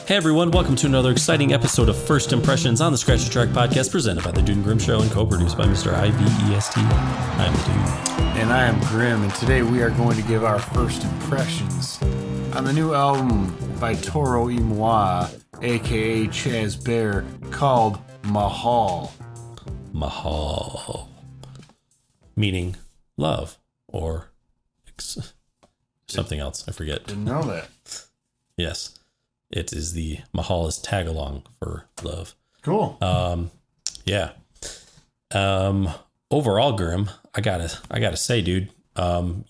Hey everyone, welcome to another exciting episode of First Impressions on the Scratch the Track podcast presented by the Dude and Grim Show and co-produced by Mr. IVEST. I'm the Dude. And I am Grim, and today we are going to give our first impressions on the new album by Toro Y Moi, aka Chaz Bear, called Mahal. Mahal. Meaning love or something else. I forget. Didn't know that. Yes. It is the Mahal is tag along for love. Cool. Yeah. Overall, Grim, I gotta say, dude,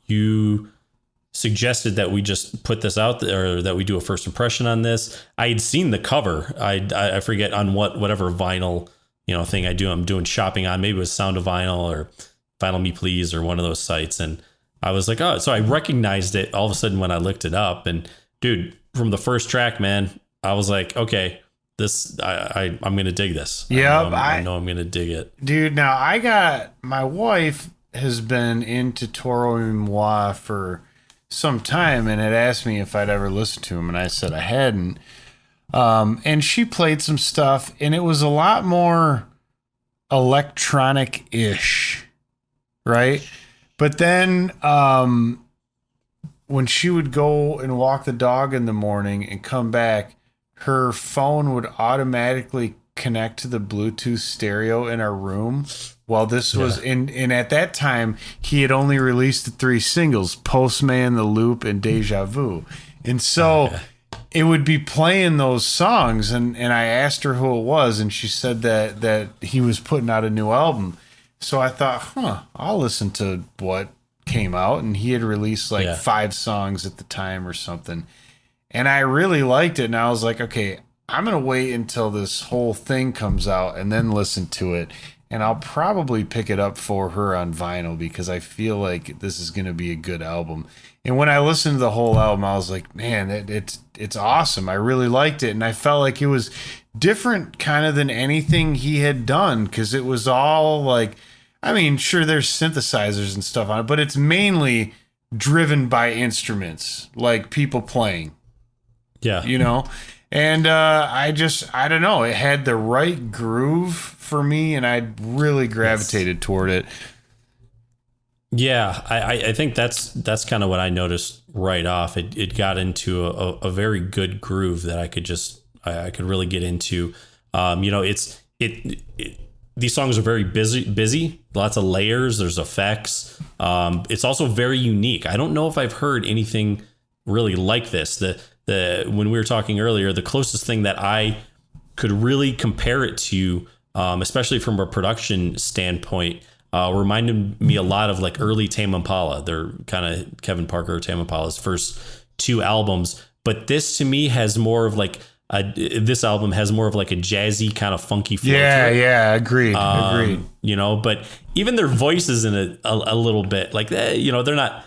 you suggested that we just put this out there, or that we do a first impression on this. I had seen the cover. I forget on whatever vinyl, thing I do. I'm doing shopping on. Maybe it was Sound of Vinyl or Vinyl Me Please or one of those sites. And I was like, oh, so I recognized it all of a sudden when I looked it up. And dude, from the first track, man, I was like, okay, this, I'm going to dig this. Yep. I know I'm going to dig it. Dude, now my wife has been into Toro Y Moi for some time and had asked me if I'd ever listened to him. And I said I hadn't. And she played some stuff and it was a lot more electronic-ish, right? But then, when she would go and walk the dog in the morning and come back, her phone would automatically connect to the Bluetooth stereo in our room. While this was and at that time, he had only released the 3 singles, Postman, The Loop, and Deja Vu. And so it would be playing those songs. And I asked her who it was, and she said that he was putting out a new album. So I thought, I'll listen to what came out, and he had released 5 songs at the time or something, and I really liked it. And I was like, okay, I'm gonna wait until this whole thing comes out and then listen to it, and I'll probably pick it up for her on vinyl because I feel like this is gonna be a good album. And when I listened to the whole album, I was like, man, it's awesome. I really liked it, and I felt like it was different kind of than anything he had done, because it was all like, I mean, sure, there's synthesizers and stuff on it, but it's mainly driven by instruments, like people playing. Yeah. And I don't know. It had the right groove for me, and I really gravitated toward it. Yeah, I think that's kind of what I noticed right off. It got into a very good groove that I could really get into. These songs are very busy, lots of layers. There's effects. It's also very unique. I don't know if I've heard anything really like this. When we were talking earlier, the closest thing that I could really compare it to, especially from a production standpoint, reminded me a lot of like early Tame Impala. They're kind of Kevin Parker, Tame Impala's first 2 albums. But this to me has more of like, this album has more of like a jazzy kind of funky flow. Yeah, agreed. But even their voices in it a little bit like that, they're not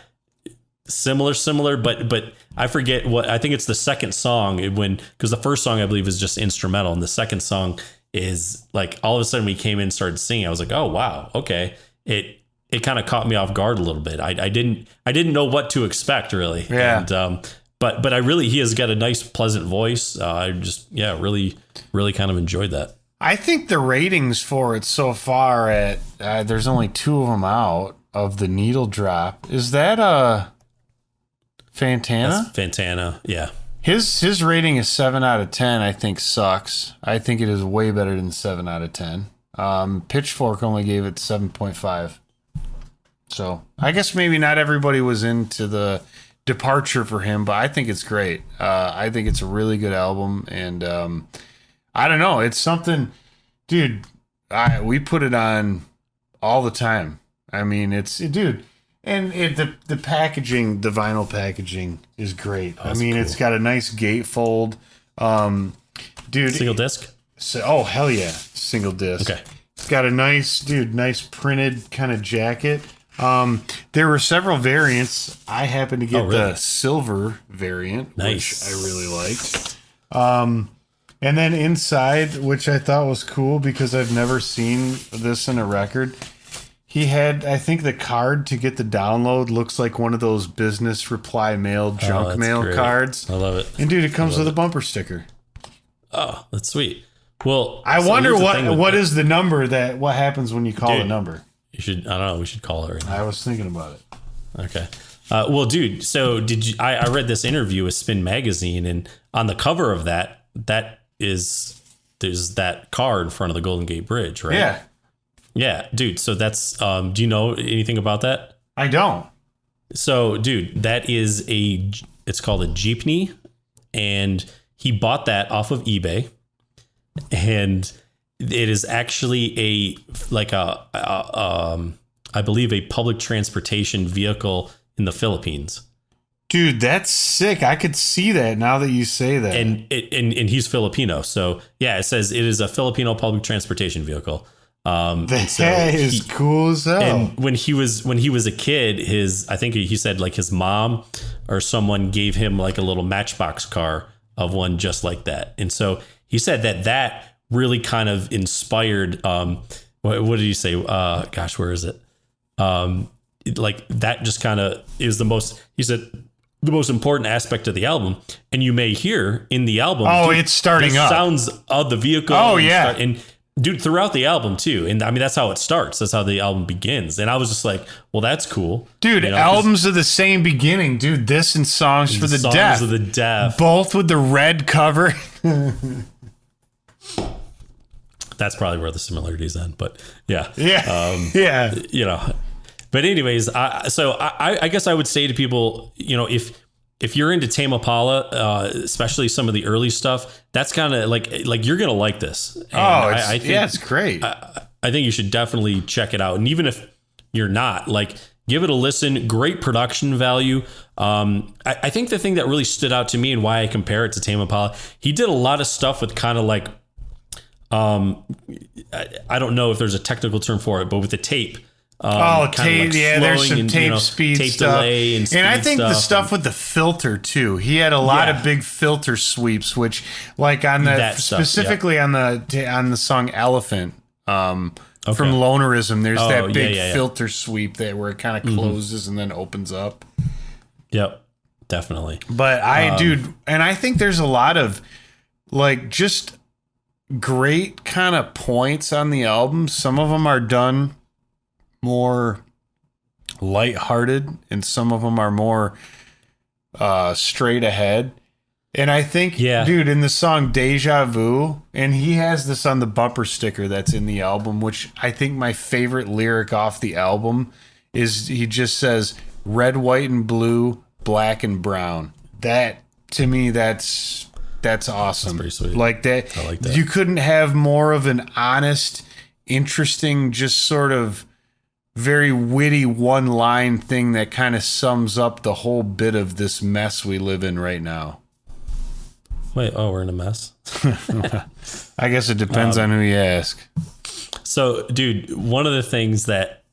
similar, but I forget what, I think it's the second song because the first song I believe is just instrumental, and the second song is like, all of a sudden we came in and started singing. I was like, oh wow, okay. It kind of caught me off guard a little bit. I didn't know what to expect really. Yeah. And, But he has got a nice, pleasant voice. I just, really, really kind of enjoyed that. I think the ratings for it so far there's only 2 of them out of the Needle Drop. Is that Fantana? That's Fantana, yeah. His rating is 7 out of 10. I think sucks. I think it is way better than 7 out of 10. Pitchfork only gave it 7.5. So I guess maybe not everybody was into the departure for him, but I think it's great. I think it's a really good album, and I don't know, it's something, dude. We put it on all the time. I mean, the packaging, the vinyl packaging is great. That's cool. It's got a nice gatefold, dude. Single disc. Oh hell yeah, single disc. Okay. It's got a nice printed kind of jacket. There were several variants. I happened to get the silver variant, which I really liked. And then inside, which I thought was cool because I've never seen this in a record, he had, I think the card to get the download looks like one of those business reply mail junk mail cards. I love it. And dude, it comes with a bumper sticker. Oh, that's sweet. Well, I so wonder here's the thing with what that. is the number what happens when you call Dude. the number? You should. I don't know. We should call her. I was thinking about it. Okay. Well, dude. So did you? I read this interview with Spin Magazine, and on the cover of that there's that car in front of the Golden Gate Bridge, right? Yeah. Yeah, dude. So that's. Do you know anything about that? I don't. So, dude, that is it's called a jeepney, and he bought that off of eBay, and it is actually I believe a public transportation vehicle in the Philippines. Dude, that's sick. I could see that now that you say that. And he's Filipino. So yeah, it says it is a Filipino public transportation vehicle. That is cool as hell. And when he was a kid, I think he said like his mom or someone gave him like a little Matchbox car of one just like that. And so he said that really kind of inspired, what did he say? Gosh, where is it? Like that just kind of is he said the most important aspect of the album. And you may hear in the album. Oh, dude, it's starting up. Sounds of the vehicle. Oh, yeah. And dude, throughout the album too. And I mean, that's how it starts. That's how the album begins. And I was just like, well, that's cool. Dude, albums of the same beginning. Dude, this and Songs for the Deaf. Songs of the Deaf. Both with the red cover. That's probably where the similarities end. But yeah. Yeah. Yeah. You know, but anyways, I guess I would say to people, you know, if you're into Tame Impala, especially some of the early stuff, that's kind of like you're going to like this. And I think, it's great. I think you should definitely check it out. And even if you're not, like, give it a listen. Great production value. I think the thing that really stood out to me and why I compare it to Tame Impala, he did a lot of stuff with kind of like, I don't know if there's a technical term for it, but with the tape. Tape. Yeah, there's some tape speed tape stuff. Delay and I think the stuff with the filter too. He had a lot of big filter sweeps, which like on the specifically on the song Elephant from Lonerism, there's that big filter sweep where it kind of closes and then opens up. Yep, definitely. But I think there's a lot of like just great kind of points on the album. Some of them are done more lighthearted and some of them are more straight ahead. And I think, dude, in the song Deja Vu, and he has this on the bumper sticker that's in the album, which I think my favorite lyric off the album is he just says red, white, and blue, black, and brown. That, to me, that's awesome. That's pretty sweet. Like that, I like that. You couldn't have more of an honest, interesting, just sort of very witty one line thing that kind of sums up the whole bit of this mess we live in right now. Wait, we're in a mess? I guess it depends on who you ask. So, dude, one of the things that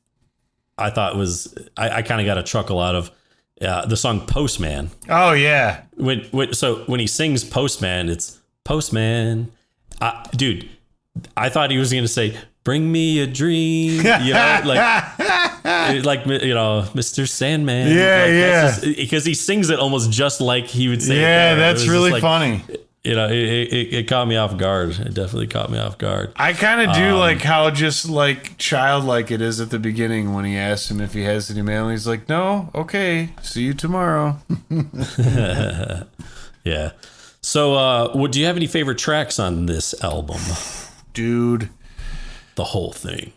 I thought was, I kind of got a chuckle out of the song Postman. Oh, yeah. When he sings Postman, it's Postman. Dude, I thought he was going to say, bring me a dream, you know, like you know, Mr. Sandman. Yeah, because he sings it almost just like he would say. Yeah, that's really funny. You know, it caught me off guard. It definitely caught me off guard. I kind of do like how just like childlike it is at the beginning when he asks him if he has any mail. And he's like, no, okay, see you tomorrow. Yeah. So, do you have any favorite tracks on this album? Dude. The whole thing.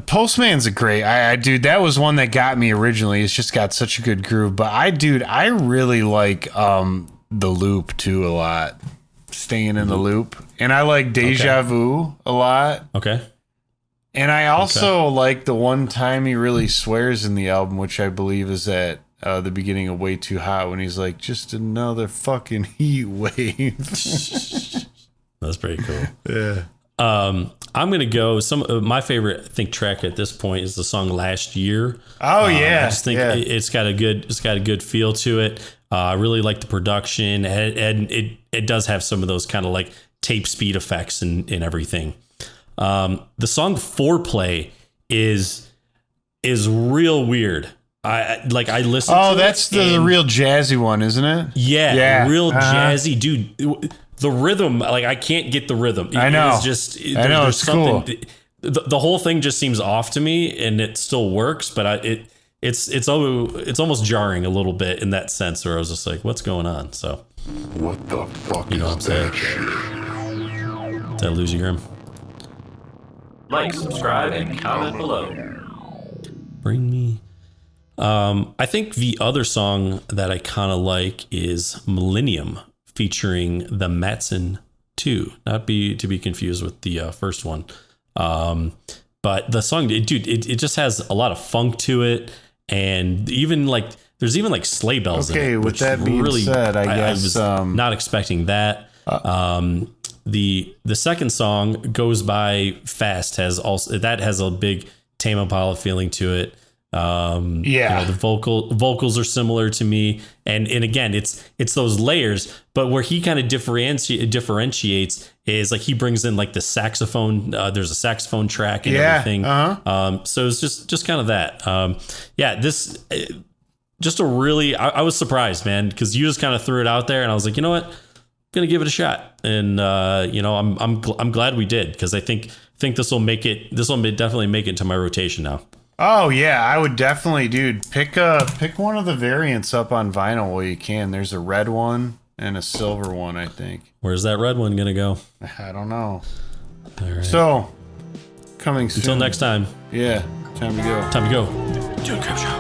Postman's a great. Dude, that was one that got me originally. It's just got such a good groove. But I really like the loop too a lot. Staying in the loop, and I like Deja Vu a lot. Okay. And I also like the one time he really swears in the album, which I believe is at the beginning of Way Too Hot, when he's like, "Just another fucking heat wave." That's pretty cool. Yeah. I'm gonna go. My favorite, I think, track at this point is the song "Last Year." Oh yeah, I just think it's got a good feel to it. I really like the production, and it does have some of those kind of like tape speed effects and everything. The song "Foreplay" is real weird. I listened. Oh, that's the real jazzy one, isn't it? Yeah, real jazzy, dude. the rhythm, like I can't get the rhythm. I know. It's just I know, there's it's something. cool. The whole thing just seems off to me, and it still works, but it's almost jarring a little bit in that sense, where I was just like, what's going on? So What the fuck you know what I'm saying? Did I lose you, Grim? Like, subscribe, and comment below. Bring me. I think the other song that I kind of like is Millennium, featuring the Matson 2. Not to be confused with the first one. But the song, it just has a lot of funk to it, and even like there's even like sleigh bells. Okay, in it, with which that being said, I guess I was not expecting that. The second song, Goes By Fast, has a big Tame Impala feeling to it. The vocals are similar to me, and again, it's those layers, but where he kind of differentiates is like he brings in like the saxophone. There's a saxophone track and everything. So it's just kind of that. This just a really I was surprised, man, because you just kind of threw it out there, and I was like, you know what, I'm gonna give it a shot, and I'm glad we did, because I think this will definitely make it to my rotation now. Oh yeah, I would definitely, dude. Pick one of the variants up on vinyl while you can. There's a red one and a silver one, I think. Where's that red one gonna go? I don't know. All right. So, coming soon. Until next time. Yeah, time to go. Time to go. Dude, Crab Show.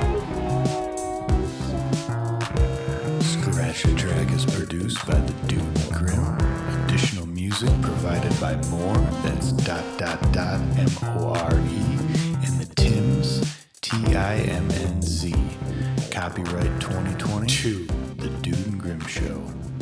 Scratch a Track is produced by the Dude Grim. Additional music provided by More. That's ... MORE. And the Tims, TIMNZ. Copyright 2022. The Dude